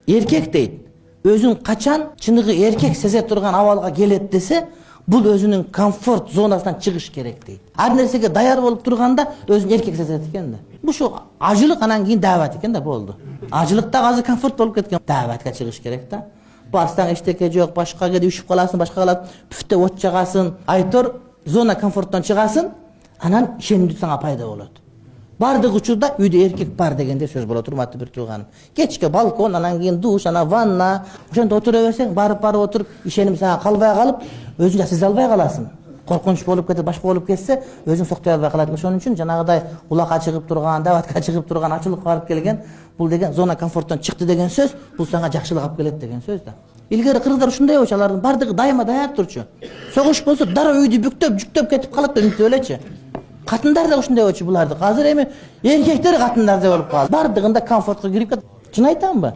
erkek deydi. Özün kaçan çınığı erkek seze turgan avalga kelet dese, bul özünün komfort zonasından çıkış gerek deydi. Her nersege dayar bolup turganda özün erkek sezet eken de. Bu şu acılık anan keyin davet eken de boldu. Acılıkta azı komfort bolup ketken davetke çıkış gerek da. Barsang eşteke yok, başka gede üşüp kalasın, başka kalasın, püfte ot çagasın, aytor zona komforttan çıgasın, anan işenimdi sana payda boladı. Bardık uçurda uyda erkek bar degende söz bola turmatı bir turganım. Geçke balkon, anan keyin duş, ana vanna, uşanda oturaversen, barıp oturup işenim sana kalbaya kalıp, özün siz albay kalasın. Korkunç bolup ketip, başka bolup ketse, özün soktay albay kaladın. Şonun üçün janagıday ulaka çıkıp turgan, davatka çıkıp turgan, açılık barıp kelgen, bul degen zona komforttan çıktı degen söz, bul sana jakşılık alып kelet degen söz da. İlgari kırgızlar uşunday bolчу, алардын бардыгы дайыма даяр турчу. Согуш болсо дара үйдү бүктөп, жүктөп кетип калат да үмүт өлечи. Катындар да ушундай болчу буларды. Азыр эми эркектер катындардай болуп калды. Бардыгында комфортко кирип кетти. Чын айтамбы?